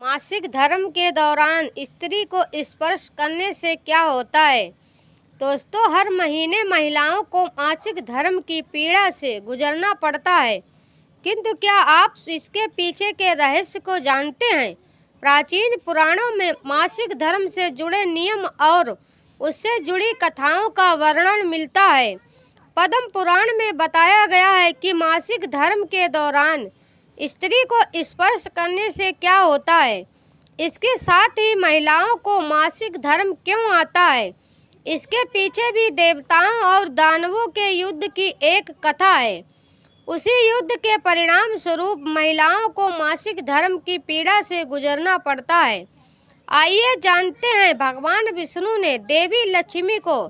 मासिक धर्म के दौरान स्त्री को स्पर्श करने से क्या होता है। दोस्तों, हर महीने महिलाओं को मासिक धर्म की पीड़ा से गुजरना पड़ता है, किंतु क्या आप इसके पीछे के रहस्य को जानते हैं। प्राचीन पुराणों में मासिक धर्म से जुड़े नियम और उससे जुड़ी कथाओं का वर्णन मिलता है। पद्म पुराण में बताया गया है कि मासिक धर्म के दौरान स्त्री को स्पर्श करने से क्या होता है। इसके साथ ही महिलाओं को मासिक धर्म क्यों आता है, इसके पीछे भी देवताओं और दानवों के युद्ध की एक कथा है। उसी युद्ध के परिणाम स्वरूप महिलाओं को मासिक धर्म की पीड़ा से गुजरना पड़ता है। आइए जानते हैं भगवान विष्णु ने देवी लक्ष्मी को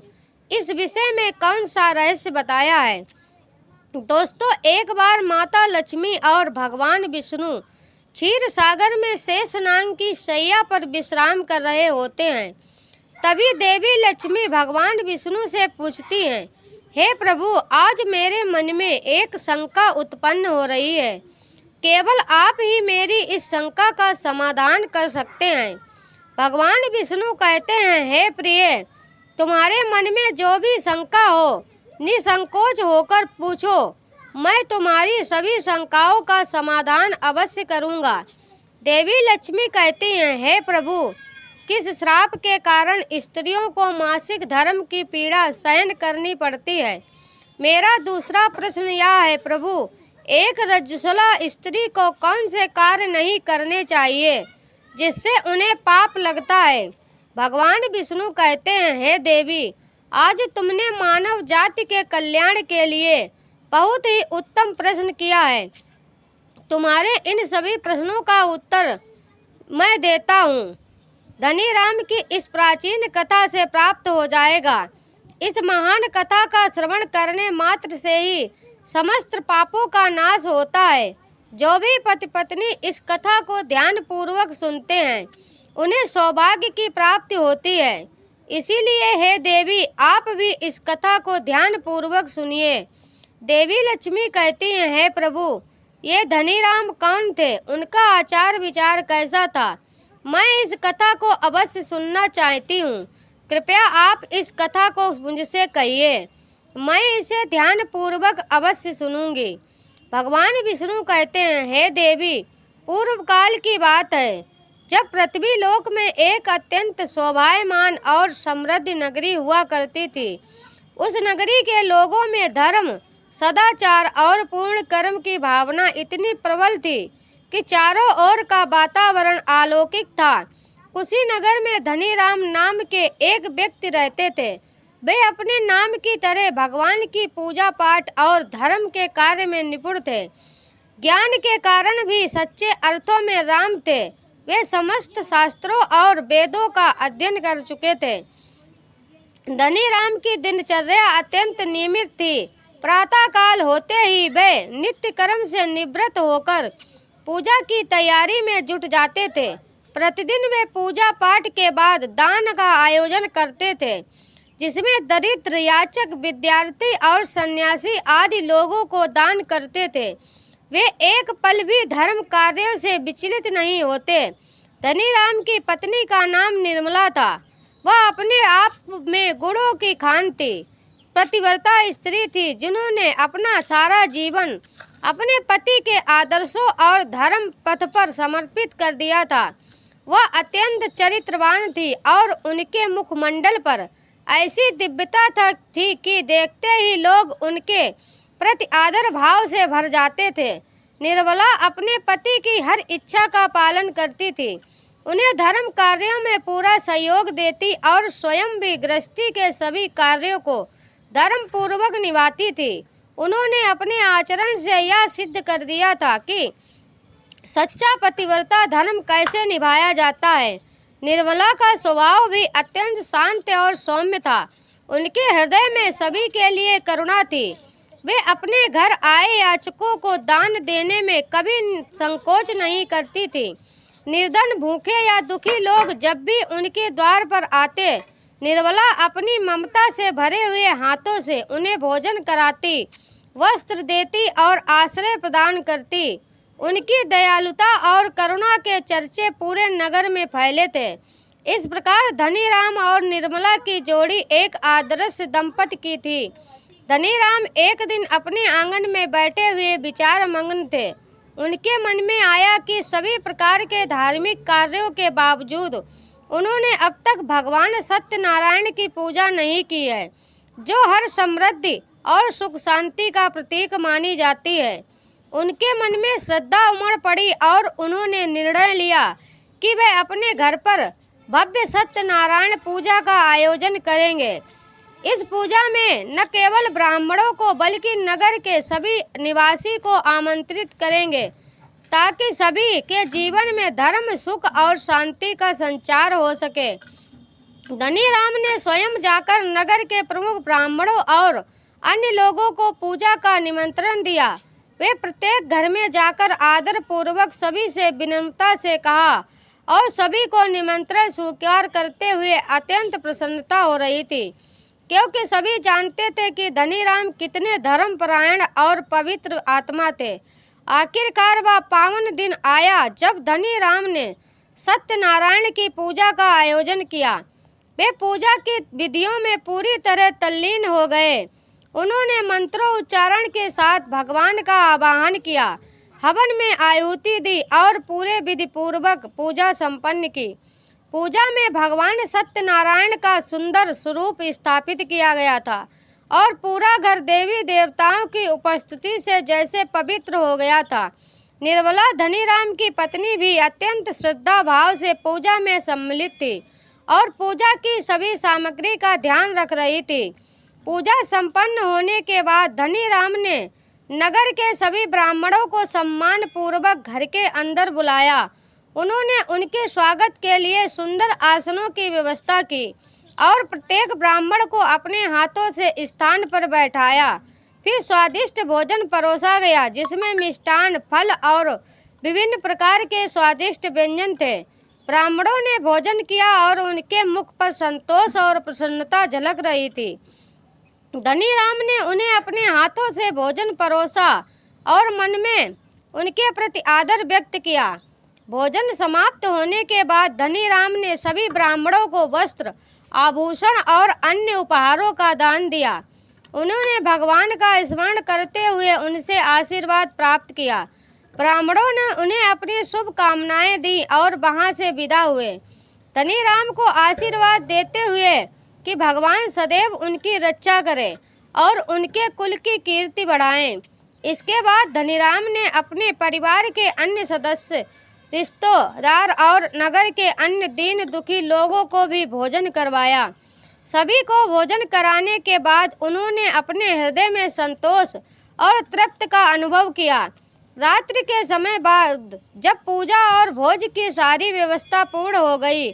इस विषय में कौन सा रहस्य बताया है। दोस्तों, एक बार माता लक्ष्मी और भगवान विष्णु क्षीर सागर में शेषनाग की शैया पर विश्राम कर रहे होते हैं। तभी देवी लक्ष्मी भगवान विष्णु से पूछती हैं, हे प्रभु, आज मेरे मन में एक शंका उत्पन्न हो रही है। केवल आप ही मेरी इस शंका का समाधान कर सकते हैं। भगवान विष्णु कहते हैं, हे प्रिय, तुम्हारे मन में जो भी शंका हो निसंकोच होकर पूछो, मैं तुम्हारी सभी शंकाओं का समाधान अवश्य करूंगा। देवी लक्ष्मी कहती हैं, हे प्रभु, किस श्राप के कारण स्त्रियों को मासिक धर्म की पीड़ा सहन करनी पड़ती है। मेरा दूसरा प्रश्न यह है, प्रभु, एक रजस्वला स्त्री को कौन से कार्य नहीं करने चाहिए जिससे उन्हें पाप लगता है। भगवान विष्णु कहते हैं, हे देवी, आज तुमने मानव जाति के कल्याण के लिए बहुत ही उत्तम प्रश्न किया है। तुम्हारे इन सभी प्रश्नों का उत्तर मैं देता हूँ। धनी राम की इस प्राचीन कथा से प्राप्त हो जाएगा। इस महान कथा का श्रवण करने मात्र से ही समस्त पापों का नाश होता है। जो भी पति पत्नी इस कथा को ध्यान पूर्वक सुनते हैं, उन्हें सौभाग्य की प्राप्ति होती है। इसीलिए हे देवी, आप भी इस कथा को ध्यान पूर्वक सुनिए। देवी लक्ष्मी कहती हैं, हे प्रभु, ये धनी राम कौन थे, उनका आचार विचार कैसा था, मैं इस कथा को अवश्य सुनना चाहती हूँ। कृपया आप इस कथा को मुझसे कहिए, मैं इसे ध्यान पूर्वक अवश्य सुनूंगी। भगवान विष्णु कहते हैं, हे देवी, पूर्व काल की बात है, जब पृथ्वी लोक में एक अत्यंत शोभायमान और समृद्ध नगरी हुआ करती थी। उस नगरी के लोगों में धर्म, सदाचार और पूर्ण कर्म की भावना इतनी प्रबल थी कि चारों ओर का वातावरण अलौकिक था। कुशीनगर में धनी राम नाम के एक व्यक्ति रहते थे। वे अपने नाम की तरह भगवान की पूजा पाठ और धर्म के कार्य में निपुण थे। ज्ञान के कारण भी सच्चे अर्थों में राम थे। वे समस्त शास्त्रों और वेदों का अध्ययन कर चुके थे। धनी राम की दिनचर्या अत्यंत नियमित थी। प्रातः काल होते ही वे नित्य कर्म से निवृत्त होकर पूजा की तैयारी में जुट जाते थे। प्रतिदिन वे पूजा पाठ के बाद दान का आयोजन करते थे, जिसमें दरिद्र, याचक, विद्यार्थी और सन्यासी आदि लोगों को दान करते थे। वे एक पल भी धर्म कार्यों से विचलित नहीं होते। धनी राम की पत्नी का नाम निर्मला था। वह अपने आप में गुणों की खान थी। पतिव्रता स्त्री थी, जिन्होंने अपना सारा जीवन अपने पति के आदर्शों और धर्म पथ पर समर्पित कर दिया था। वह अत्यंत चरित्रवान थी और उनके मुखमंडल पर ऐसी दिव्यता थी कि देखते ही लोग उनके प्रति आदर भाव से भर जाते थे। निर्मला अपने पति की हर इच्छा का पालन करती थी, उन्हें धर्म कार्यों में पूरा सहयोग देती और स्वयं भी गृहस्थी के सभी कार्यों को धर्म पूर्वक निभाती थी। उन्होंने अपने आचरण से यह सिद्ध कर दिया था कि सच्चा पतिव्रता धर्म कैसे निभाया जाता है। निर्मला का स्वभाव भी अत्यंत शांत और सौम्य था। उनके हृदय में सभी के लिए करुणा थी। वे अपने घर आए याचकों को दान देने में कभी संकोच नहीं करती थी। निर्धन, भूखे या दुखी लोग जब भी उनके द्वार पर आते, निर्मला अपनी ममता से भरे हुए हाथों से उन्हें भोजन कराती, वस्त्र देती और आश्रय प्रदान करती। उनकी दयालुता और करुणा के चर्चे पूरे नगर में फैले थे। इस प्रकार धनीराम और निर्मला की जोड़ी एक आदर्श दंपति की थी। धनीराम एक दिन अपने आंगन में बैठे हुए विचार मग्न थे। उनके मन में आया कि सभी प्रकार के धार्मिक कार्यों के बावजूद उन्होंने अब तक भगवान सत्यनारायण की पूजा नहीं की है, जो हर समृद्धि और सुख शांति का प्रतीक मानी जाती है। उनके मन में श्रद्धा उमड़ पड़ी और उन्होंने निर्णय लिया कि वे अपने घर पर भव्य सत्यनारायण पूजा का आयोजन करेंगे। इस पूजा में न केवल ब्राह्मणों को बल्कि नगर के सभी निवासी को आमंत्रित करेंगे, ताकि सभी के जीवन में धर्म, सुख और शांति का संचार हो सके। धनीराम ने स्वयं जाकर नगर के प्रमुख ब्राह्मणों और अन्य लोगों को पूजा का निमंत्रण दिया। वे प्रत्येक घर में जाकर आदर पूर्वक सभी से विनम्रता से कहा और सभी को निमंत्रण स्वीकार करते हुए अत्यंत प्रसन्नता हो रही थी, क्योंकि सभी जानते थे कि धनीराम कितने धर्मपरायण और पवित्र आत्मा थे। आखिरकार वह पावन दिन आया जब धनीराम ने सत्यनारायण की पूजा का आयोजन किया। वे पूजा की विधियों में पूरी तरह तल्लीन हो गए। उन्होंने मंत्रों उच्चारण के साथ भगवान का आवाहन किया, हवन में आहुति दी और पूरे विधि पूर्वक पूजा संपन्न की। पूजा में भगवान सत्यनारायण का सुंदर स्वरूप स्थापित किया गया था और पूरा घर देवी देवताओं की उपस्थिति से जैसे पवित्र हो गया था। निर्मला धनीराम की पत्नी भी अत्यंत श्रद्धा भाव से पूजा में सम्मिलित थी और पूजा की सभी सामग्री का ध्यान रख रही थी। पूजा संपन्न होने के बाद धनीराम ने नगर के सभी ब्राह्मणों को सम्मान पूर्वक घर के अंदर बुलाया। उन्होंने उनके स्वागत के लिए सुंदर आसनों की व्यवस्था की और प्रत्येक ब्राह्मण को अपने हाथों से स्थान पर बैठाया। फिर स्वादिष्ट भोजन परोसा गया, जिसमें मिष्टान, फल और विभिन्न प्रकार के स्वादिष्ट व्यंजन थे। ब्राह्मणों ने भोजन किया और उनके मुख पर संतोष और प्रसन्नता झलक रही थी। धनीराम ने उन्हें अपने हाथों से भोजन परोसा और मन में उनके प्रति आदर व्यक्त किया। भोजन समाप्त होने के बाद धनीराम ने सभी ब्राह्मणों को वस्त्र, आभूषण और अन्य उपहारों का दान दिया। उन्होंने भगवान का स्मरण करते हुए उनसे आशीर्वाद प्राप्त किया। ब्राह्मणों ने उन्हें अपनी शुभकामनाएं दी और वहां से विदा हुए, धनीराम को आशीर्वाद देते हुए कि भगवान सदैव उनकी रक्षा करे और उनके कुल की कीर्ति बढ़ाएं। इसके बाद धनीराम ने अपने परिवार के अन्य सदस्य, रिश्तेदार और नगर के अन्य दीन दुखी लोगों को भी भोजन करवाया। सभी को भोजन कराने के बाद उन्होंने अपने हृदय में संतोष और तृप्ति का अनुभव किया। रात्रि के समय बाद जब पूजा और भोज की सारी व्यवस्था पूर्ण हो गई,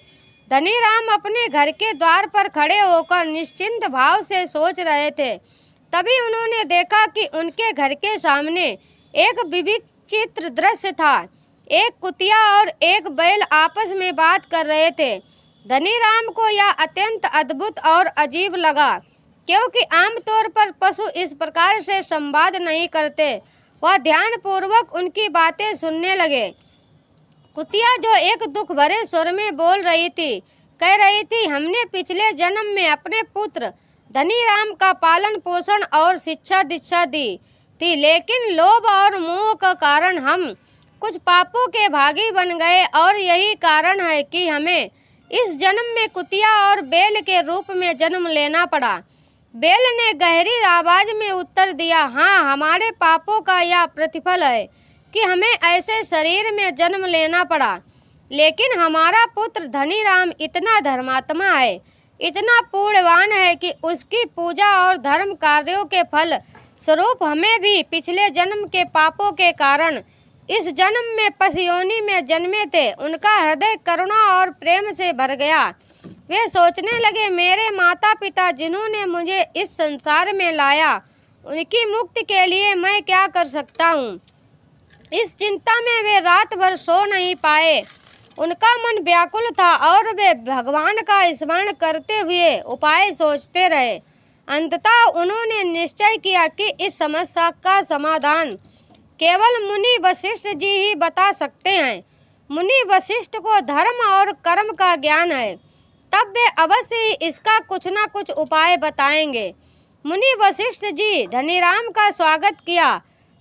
धनीराम अपने घर के द्वार पर खड़े होकर निश्चिंत भाव से सोच रहे थे। तभी उन्होंने देखा कि उनके घर के सामने एक विचित्र दृश्य था। एक कुतिया और एक बैल आपस में बात कर रहे थे। धनीराम को यह अत्यंत अद्भुत और अजीब लगा, क्योंकि आमतौर पर पशु इस प्रकार से संवाद नहीं करते। वह ध्यानपूर्वक उनकी बातें सुनने लगे। कुतिया, जो एक दुख भरे स्वर में बोल रही थी, कह रही थी, हमने पिछले जन्म में अपने पुत्र धनीराम का पालन पोषण और शिक्षा दीक्षा दी थी, लेकिन लोभ और मोह का कारण हम कुछ पापों के भागी बन गए और यही कारण है कि हमें इस जन्म में कुतिया और बैल के रूप में जन्म लेना पड़ा। बैल ने गहरी आवाज में उत्तर दिया, हाँ, हमारे पापों का यह प्रतिफल है कि हमें ऐसे शरीर में जन्म लेना पड़ा। लेकिन हमारा पुत्र धनीराम इतना धर्मात्मा है, इतना पुण्यवान है कि उसकी पूजा और धर्म कार्यों के फल स्वरूप हमें भी पिछले जन्म के पापों के कारण इस जन्म में पशुयोनि में जन्मे थे। उनका हृदय करुणा और प्रेम से भर गया। वे सोचने लगे, मेरे माता पिता जिन्होंने मुझे इस संसार में लाया, उनकी मुक्ति के लिए मैं क्या कर सकता हूँ। इस चिंता में वे रात भर सो नहीं पाए। उनका मन व्याकुल था और वे भगवान का स्मरण करते हुए उपाय सोचते रहे। अंततः उन्होंने निश्चय किया कि इस समस्या का समाधान केवल मुनि वशिष्ठ जी ही बता सकते हैं। मुनि वशिष्ठ को धर्म और कर्म का ज्ञान है, तब वे अवश्य ही इसका कुछ न कुछ उपाय बताएंगे। मुनि वशिष्ठ जी धनीराम का स्वागत किया।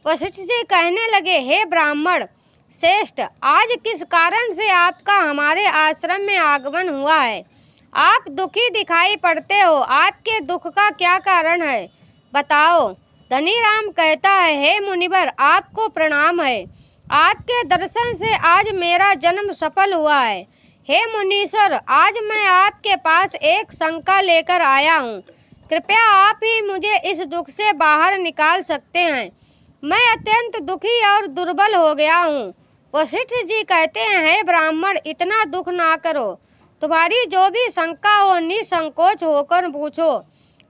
वशिष्ठ जी कहने लगे, हे ब्राह्मण श्रेष्ठ, आज किस कारण से आपका हमारे आश्रम में आगमन हुआ है? आप दुखी दिखाई पड़ते हो, आपके दुख का क्या कारण है, बताओ। धनीराम कहता है, हे मुनिवर, आपको प्रणाम है। आपके दर्शन से आज मेरा जन्म सफल हुआ है। हे मुनीश्वर, आज मैं आपके पास एक शंका लेकर आया हूँ। कृपया आप ही मुझे इस दुख से बाहर निकाल सकते हैं। मैं अत्यंत दुखी और दुर्बल हो गया हूँ। वशिष्ठ जी कहते हैं, हे ब्राह्मण, इतना दुख ना करो। तुम्हारी जो भी शंका हो निसंकोच होकर पूछो,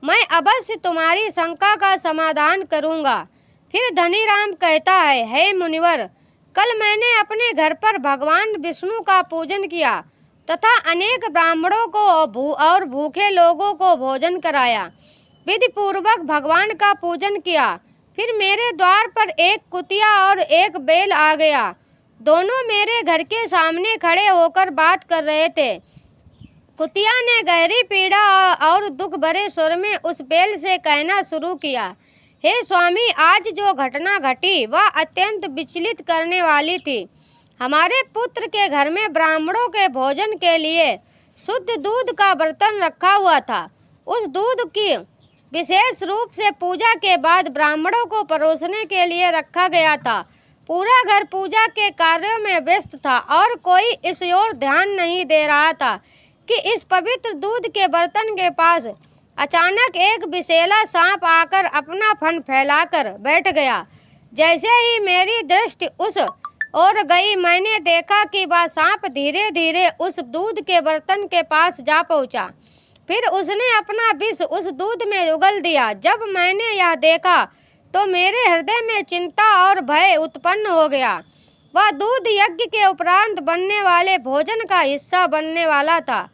मैं अवश्य तुम्हारी शंका का समाधान करूँगा। फिर धनीराम कहता है, हे मुनिवर, कल मैंने अपने घर पर भगवान विष्णु का पूजन किया तथा अनेक ब्राह्मणों को और भूखे लोगों को भोजन कराया। विधि पूर्वक भगवान का पूजन किया। फिर मेरे द्वार पर एक कुतिया और एक बैल आ गया। दोनों मेरे घर के सामने खड़े होकर बात कर रहे थे। कुतिया ने गहरी पीड़ा और दुख भरे स्वर में उस बैल से कहना शुरू किया, हे स्वामी, आज जो घटना घटी वह अत्यंत विचलित करने वाली थी। हमारे पुत्र के घर में ब्राह्मणों के भोजन के लिए शुद्ध दूध का बर्तन रखा हुआ था। उस दूध की विशेष रूप से पूजा के बाद ब्राह्मणों को परोसने के लिए रखा गया था। पूरा घर पूजा के कार्यों में व्यस्त था और कोई इस ओर ध्यान नहीं दे रहा था कि इस पवित्र दूध के बर्तन के पास अचानक एक विषैला सांप आकर अपना फन फैलाकर बैठ गया। जैसे ही मेरी दृष्टि उस ओर गई, मैंने देखा कि वह सांप धीरे धीरे उस दूध के बर्तन के पास जा पहुंचा। फिर उसने अपना विष उस दूध में उगल दिया। जब मैंने यह देखा तो मेरे हृदय में चिंता और भय उत्पन्न हो गया। वह दूध यज्ञ के उपरांत बनने वाले भोजन का हिस्सा बनने वाला था।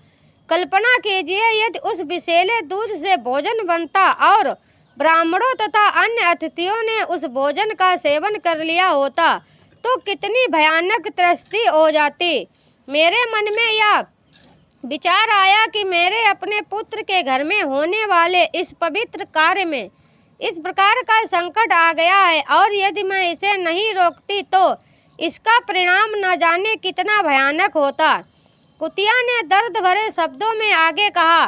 कल्पना कीजिए, यदि उस विषैले दूध से भोजन बनता और ब्राह्मणों तथा अन्य अतिथियों ने उस भोजन का सेवन कर लिया होता तो कितनी भयानक त्रस्ती हो जाती। मेरे मन में यह विचार आया कि मेरे अपने पुत्र के घर में होने वाले इस पवित्र कार्य में इस प्रकार का संकट आ गया है और यदि मैं इसे नहीं रोकती तो इसका परिणाम न जाने कितना भयानक होता। कुतिया ने दर्द भरे शब्दों में आगे कहा,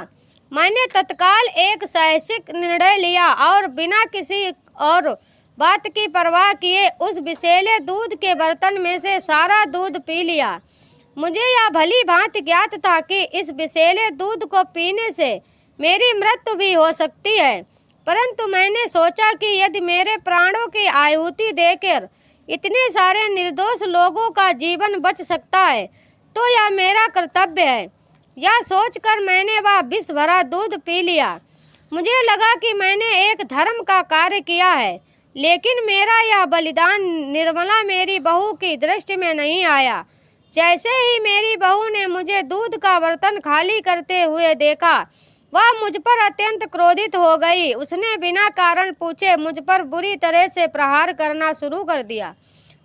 मैंने तत्काल एक साहसिक निर्णय लिया और बिना किसी और बात की परवाह किए उस विषैले दूध के बर्तन में से सारा दूध पी लिया। मुझे यह भली भांति ज्ञात था कि इस विषैले दूध को पीने से मेरी मृत्यु भी हो सकती है, परंतु मैंने सोचा कि यदि मेरे प्राणों की आहुति देकर इतने सारे निर्दोष लोगों का जीवन बच सकता है तो यह मेरा कर्तव्य है। यह सोचकर मैंने वह विष भरा दूध पी लिया। मुझे लगा कि मैंने एक धर्म का कार्य किया है, लेकिन मेरा यह बलिदान निर्मला मेरी बहू की दृष्टि में नहीं आया। जैसे ही मेरी बहू ने मुझे दूध का बर्तन खाली करते हुए देखा, वह मुझ पर अत्यंत क्रोधित हो गई। उसने बिना कारण पूछे मुझ पर बुरी तरह से प्रहार करना शुरू कर दिया।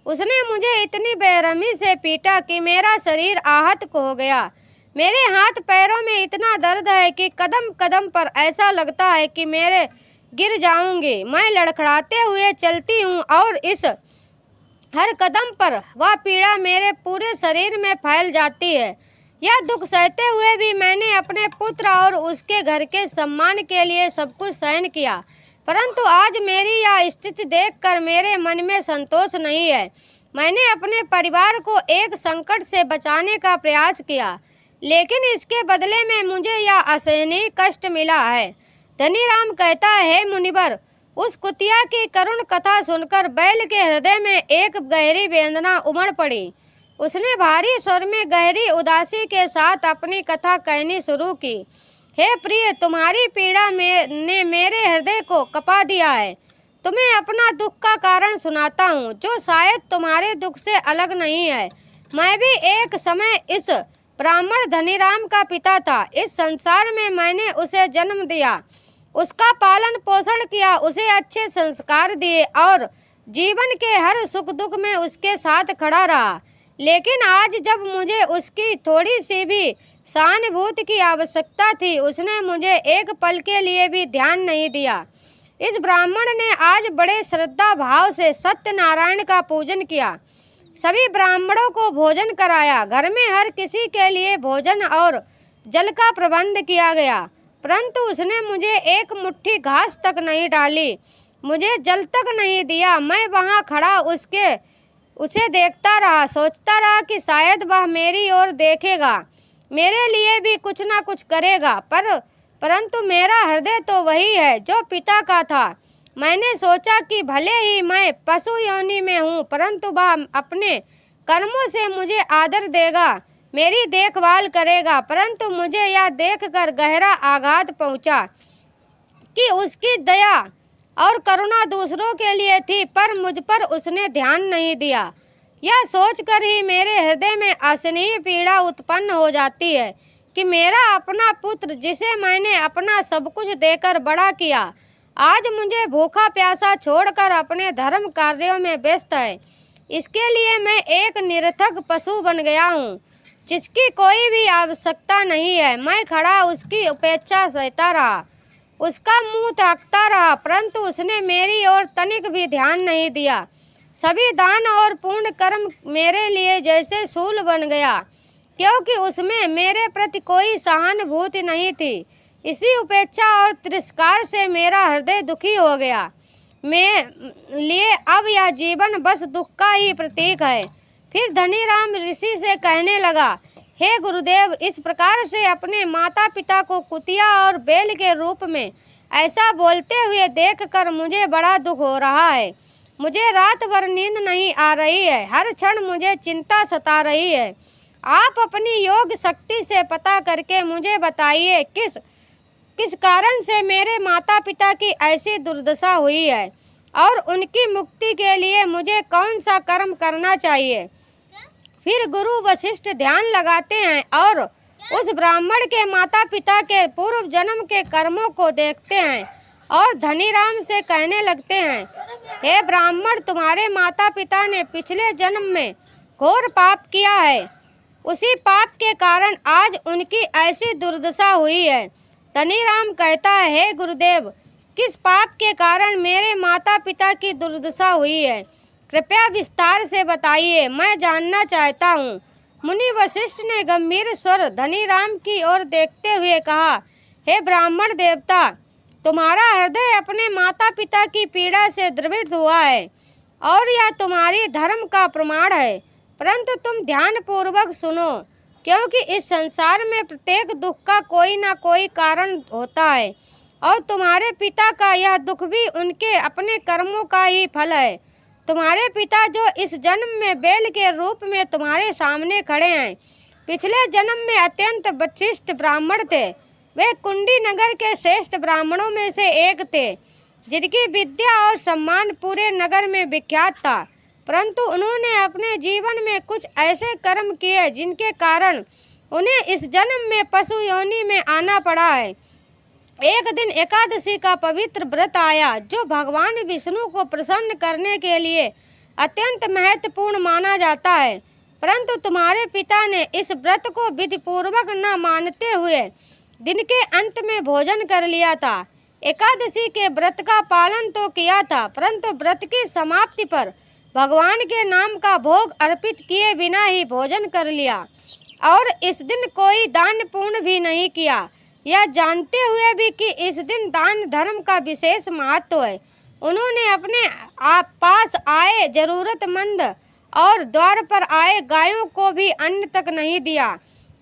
उसने मुझे इतनी बेरहमी से पीटा कि मेरा शरीर आहत हो गया। मेरे हाथ पैरों में इतना दर्द है कि कदम कदम पर ऐसा लगता है कि मेरे गिर जाऊंगी। मैं लड़खड़ाते हुए चलती हूँ और इस हर कदम पर वह पीड़ा मेरे पूरे शरीर में फैल जाती है। यह दुख सहते हुए भी मैंने अपने पुत्र और उसके घर के सम्मान के लिए सब कुछ सहन किया, परंतु आज मेरी यह स्थिति देखकर मेरे मन में संतोष नहीं है। मैंने अपने परिवार को एक संकट से बचाने का प्रयास किया, लेकिन इसके बदले में मुझे यह असहनीय कष्ट मिला है। धनीराम कहता है, हे मुनिवर, उस कुतिया की करुण कथा सुनकर बैल के हृदय में एक गहरी वेदना उमड़ पड़ी। उसने भारी स्वर में गहरी उदासी के साथ अपनी कथा कहनी शुरू की। हे प्रिय, तुम्हारी पीड़ा ने मेरे हृदय को कपा दिया है। तुम्हें अपना दुख का कारण सुनाता हूँ, जो शायद तुम्हारे दुख से अलग नहीं है। मैं भी एक समय इस ब्राह्मण धनीराम का पिता था। इस संसार में मैंने उसे जन्म दिया, उसका पालन पोषण किया, उसे अच्छे संस्कार दिए और जीवन के हर सुख दुख में उसके साथ खड़ा रहा। लेकिन आज जब मुझे उसकी थोड़ी सी भी सहानुभूति की आवश्यकता थी, उसने मुझे एक पल के लिए भी ध्यान नहीं दिया। इस ब्राह्मण ने आज बड़े श्रद्धा भाव से सत्यनारायण का पूजन किया, सभी ब्राह्मणों को भोजन कराया। घर में हर किसी के लिए भोजन और जल का प्रबंध किया गया, परंतु उसने मुझे एक मुट्ठी घास तक नहीं डाली, मुझे जल तक नहीं दिया। मैं वहाँ खड़ा उसे देखता रहा, सोचता रहा कि शायद वह मेरी ओर देखेगा, मेरे लिए भी कुछ ना कुछ करेगा, परंतु मेरा हृदय तो वही है जो पिता का था। मैंने सोचा कि भले ही मैं पशु योनि में हूँ, परंतु वह अपने कर्मों से मुझे आदर देगा, मेरी देखभाल करेगा। परंतु मुझे यह देखकर गहरा आघात पहुँचा कि उसकी दया और करुणा दूसरों के लिए थी, पर मुझ पर उसने ध्यान नहीं दिया। यह सोचकर ही मेरे हृदय में असहनीय पीड़ा उत्पन्न हो जाती है कि मेरा अपना पुत्र, जिसे मैंने अपना सब कुछ देकर बड़ा किया, आज मुझे भूखा प्यासा छोड़कर अपने धर्म कार्यों में व्यस्त है। इसके लिए मैं एक निरर्थक पशु बन गया हूँ, जिसकी कोई भी आवश्यकता नहीं है। मैं खड़ा उसकी उपेक्षा सहता रहा, उसका मुंह ताकता रहा, परंतु उसने मेरी ओर तनिक भी ध्यान नहीं दिया। सभी दान और पूर्ण कर्म मेरे लिए जैसे शूल बन गया, क्योंकि उसमें मेरे प्रति कोई सहानुभूति नहीं थी। इसी उपेक्षा और तिरस्कार से मेरा हृदय दुखी हो गया। मेरे लिए अब यह जीवन बस दुख का ही प्रतीक है। फिर धनीराम ऋषि से कहने लगा, हे गुरुदेव, इस प्रकार से अपने माता पिता को कुतिया और बैल के रूप में ऐसा बोलते हुए देखकर मुझे बड़ा दुख हो रहा है। मुझे रात भर नींद नहीं आ रही है, हर क्षण मुझे चिंता सता रही है। आप अपनी योग शक्ति से पता करके मुझे बताइए, किस कारण से मेरे माता पिता की ऐसी दुर्दशा हुई है और उनकी मुक्ति के लिए मुझे कौन सा कर्म करना चाहिए। फिर गुरु वशिष्ठ ध्यान लगाते हैं और उस ब्राह्मण के माता पिता के पूर्व जन्म के कर्मों को देखते हैं और धनीराम से कहने लगते हैं, हे ब्राह्मण, तुम्हारे माता पिता ने पिछले जन्म में घोर पाप किया है, उसी पाप के कारण आज उनकी ऐसी दुर्दशा हुई है। धनीराम कहता है, हे गुरुदेव, किस पाप के कारण मेरे माता पिता की दुर्दशा हुई है, कृपया विस्तार से बताइए, मैं जानना चाहता हूँ। मुनि वशिष्ठ ने गंभीर स्वर धनीराम की ओर देखते हुए कहा, हे ब्राह्मण देवता, तुम्हारा हृदय अपने माता पिता की पीड़ा से द्रवित हुआ है और यह तुम्हारी धर्म का प्रमाण है, परंतु तुम ध्यान पूर्वक सुनो, क्योंकि इस संसार में प्रत्येक दुख का कोई ना कोई कारण होता है और तुम्हारे पिता का यह दुख भी उनके अपने कर्मों का ही फल है। तुम्हारे पिता जो इस जन्म में बैल के रूप में तुम्हारे सामने खड़े हैं, पिछले जन्म में अत्यंत वशिष्ठ ब्राह्मण थे। वे कुंडी नगर के श्रेष्ठ ब्राह्मणों में से एक थे, जिनकी विद्या और सम्मान पूरे नगर में विख्यात था, परंतु उन्होंने अपने जीवन में कुछ ऐसे कर्म किए जिनके कारण उन्हें इस जन्म में पशु योनि में आना पड़ा है। एक दिन एकादशी का पवित्र व्रत आया, जो भगवान विष्णु को प्रसन्न करने के लिए अत्यंत महत्वपूर्ण माना जाता है, परंतु तुम्हारे पिता ने इस व्रत को विधिपूर्वक न मानते हुए दिन के अंत में भोजन कर लिया था। एकादशी के व्रत का पालन तो किया था, परंतु व्रत की समाप्ति पर भगवान के नाम का भोग अर्पित किए बिना ही भोजन कर लिया और इस दिन कोई दान पुण्य भी नहीं किया, यह जानते हुए भी कि इस दिन दान धर्म का विशेष महत्व है। उन्होंने अपने पास आए जरूरतमंद और द्वार पर आए गायों को भी अन्न तक नहीं दिया।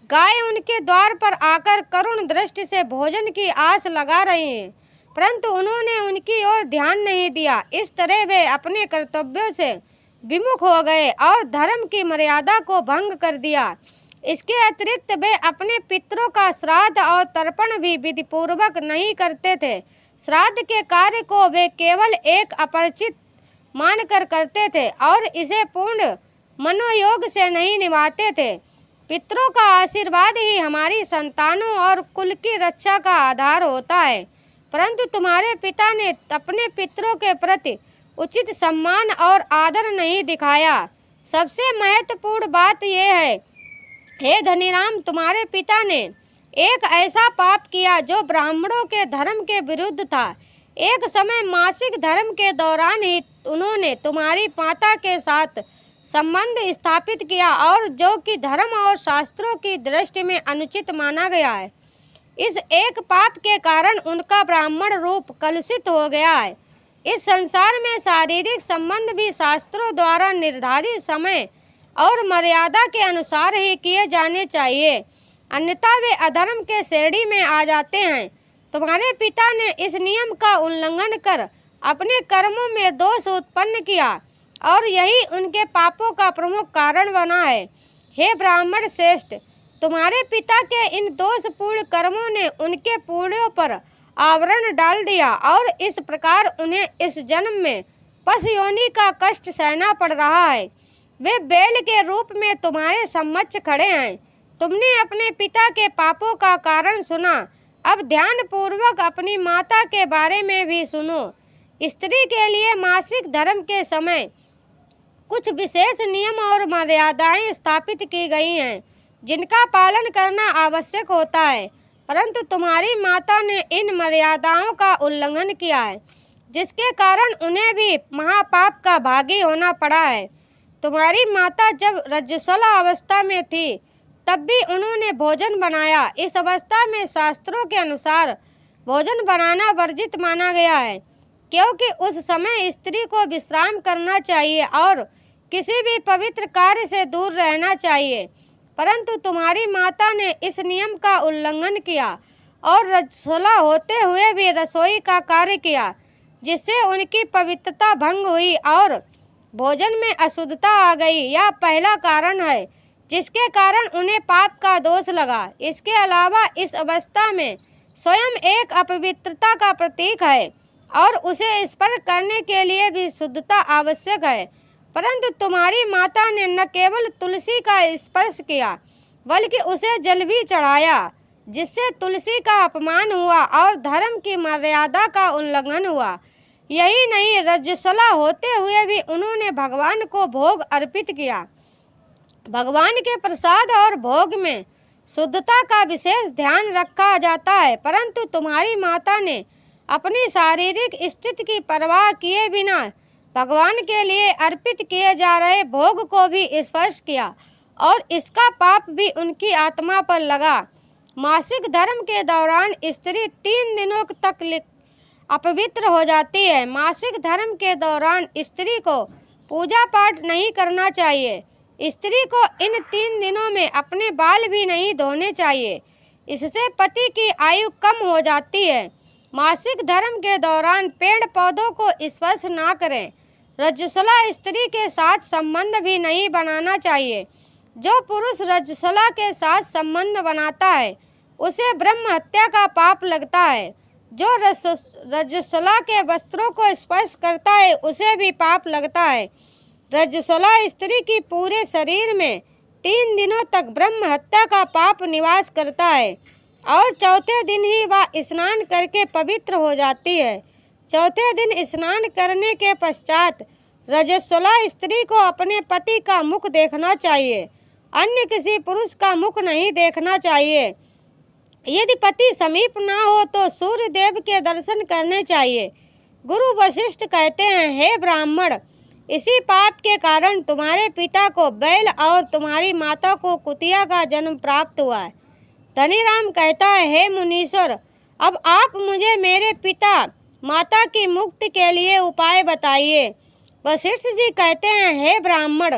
गाय उनके द्वार पर आकर करुण दृष्टि से भोजन की आस लगा रही हैं, परंतु उन्होंने उनकी ओर ध्यान नहीं दिया। इस तरह वे अपने कर्तव्यों से विमुख हो गए और धर्म की मर्यादा को भंग कर दिया। इसके अतिरिक्त वे अपने पितरों का श्राद्ध और तर्पण भी विधिपूर्वक नहीं करते थे। श्राद्ध के कार्य को वे केवल एक अपरिचित मानकर करते थे और इसे पूर्ण मनोयोग से नहीं निभाते थे। पितरों का आशीर्वाद ही हमारी संतानों और कुल की रक्षा का आधार होता है, परंतु तुम्हारे पिता ने अपने पितरों के प्रति उचित सम्मान और आदर नहीं दिखाया। सबसे महत्वपूर्ण बात यह है, हे धनीराम, तुम्हारे पिता ने एक ऐसा पाप किया जो ब्राह्मणों के धर्म के विरुद्ध था। एक समय मासिक धर्म के दौरान ही उन्होंने तुम्हारी माता के साथ संबंध स्थापित किया, और जो कि धर्म और शास्त्रों की दृष्टि में अनुचित माना गया है। इस एक पाप के कारण उनका ब्राह्मण रूप कलुषित हो गया है। इस संसार में शारीरिक संबंध भी शास्त्रों द्वारा निर्धारित समय और मर्यादा के अनुसार ही किए जाने चाहिए, अन्यथा वे अधर्म के श्रेणी में आ जाते हैं। तुम्हारे पिता ने इस नियम का उल्लंघन कर अपने कर्मों में दोष उत्पन्न किया, और यही उनके पापों का प्रमुख कारण बना है। हे ब्राह्मण श्रेष्ठ, तुम्हारे पिता के इन दोषपूर्ण कर्मों ने उनके पुण्यों पर आवरण डाल दिया, और इस प्रकार उन्हें इस जन्म में पशु योनि का कष्ट सहना पड़ रहा है। वे बैल के रूप में तुम्हारे समक्ष खड़े हैं। तुमने अपने पिता के पापों का कारण सुना, अब ध्यान पूर्वक अपनी माता के बारे में भी सुनो। स्त्री के लिए मासिक धर्म के समय कुछ विशेष नियम और मर्यादाएं स्थापित की गई हैं, जिनका पालन करना आवश्यक होता है, परंतु तुम्हारी माता ने इन मर्यादाओं का उल्लंघन किया है, जिसके कारण उन्हें भी महापाप का भागी होना पड़ा है। तुम्हारी माता जब रजस्वला अवस्था में थी, तब भी उन्होंने भोजन बनाया। इस अवस्था में शास्त्रों के अनुसार भोजन बनाना वर्जित माना गया है, क्योंकि उस समय स्त्री को विश्राम करना चाहिए और किसी भी पवित्र कार्य से दूर रहना चाहिए। परंतु तुम्हारी माता ने इस नियम का उल्लंघन किया और रजस्वला होते हुए भी रसोई का कार्य किया, जिससे उनकी पवित्रता भंग हुई और भोजन में अशुद्धता आ गई। यह पहला कारण है जिसके कारण उन्हें पाप का दोष लगा। इसके अलावा इस अवस्था में स्वयं एक अपवित्रता का प्रतीक है और उसे स्पर्श करने के लिए भी शुद्धता आवश्यक है। परंतु तुम्हारी माता ने न केवल तुलसी का स्पर्श किया, बल्कि उसे जल भी चढ़ाया, जिससे तुलसी का अपमान हुआ और धर्म की मर्यादा का उल्लंघन हुआ। यही नहीं, रजस्वला होते हुए भी उन्होंने भगवान को भोग अर्पित किया। भगवान के प्रसाद और भोग में शुद्धता का विशेष ध्यान रखा जाता है, परंतु तुम्हारी माता ने अपनी शारीरिक स्थिति की परवाह किए बिना भगवान के लिए अर्पित किए जा रहे भोग को भी स्पर्श किया, और इसका पाप भी उनकी आत्मा पर लगा। मासिक धर्म के दौरान स्त्री 3 दिनों तक अपवित्र हो जाती है। मासिक धर्म के दौरान स्त्री को पूजा पाठ नहीं करना चाहिए। स्त्री को इन 3 दिनों में अपने बाल भी नहीं धोने चाहिए, इससे पति की आयु कम हो जाती है। मासिक धर्म के दौरान पेड़ पौधों को स्पर्श ना करें। रजस्वला स्त्री के साथ संबंध भी नहीं बनाना चाहिए। जो पुरुष रजस्वला के साथ संबंध बनाता है, उसे ब्रह्म हत्या का पाप लगता है। जो रजस्वला के वस्त्रों को स्पर्श करता है, उसे भी पाप लगता है। रजस्वला स्त्री की पूरे शरीर में 3 दिनों तक ब्रह्म हत्या का पाप निवास करता है, और चौथे दिन ही वह स्नान करके पवित्र हो जाती है। चौथे दिन स्नान करने के पश्चात रजस्वला स्त्री को अपने पति का मुख देखना चाहिए, अन्य किसी पुरुष का मुख नहीं देखना चाहिए। यदि पति समीप ना हो तो सूर्य देव के दर्शन करने चाहिए। गुरु वशिष्ठ कहते हैं, हे ब्राह्मण, इसी पाप के कारण तुम्हारे पिता को बैल और तुम्हारी माता को कुतिया का जन्म प्राप्त हुआ है। धनीराम कहता है, हे मुनीश्वर, अब आप मुझे मेरे पिता माता की मुक्ति के लिए उपाय बताइए। वशिष्ठ जी कहते हैं, हे ब्राह्मण,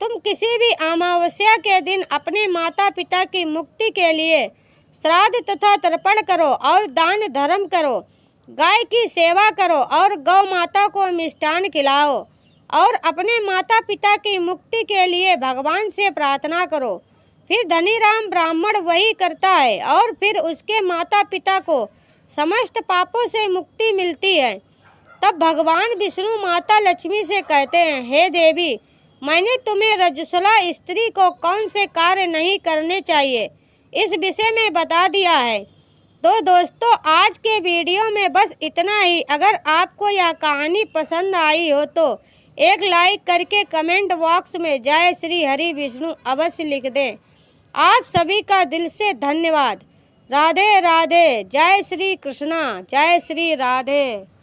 तुम किसी भी अमावस्या के दिन अपने माता पिता की मुक्ति के लिए श्राद्ध तथा तर्पण करो और दान धर्म करो, गाय की सेवा करो और गौ माता को मिष्टान खिलाओ, और अपने माता पिता की मुक्ति के लिए भगवान से प्रार्थना करो। फिर धनीराम ब्राह्मण वही करता है, और फिर उसके माता पिता को समस्त पापों से मुक्ति मिलती है। तब भगवान विष्णु माता लक्ष्मी से कहते हैं, हे देवी, मैंने तुम्हें रजस्वला स्त्री को कौन से कार्य नहीं करने चाहिए इस विषय में बता दिया है। तो दोस्तों आज के वीडियो में बस इतना ही। अगर आपको यह कहानी पसंद आई हो तो एक लाइक करके कमेंट बॉक्स में जय श्री हरि विष्णु अवश्य लिख दें। आप सभी का दिल से धन्यवाद। राधे राधे। जय श्री कृष्णा। जय श्री राधे।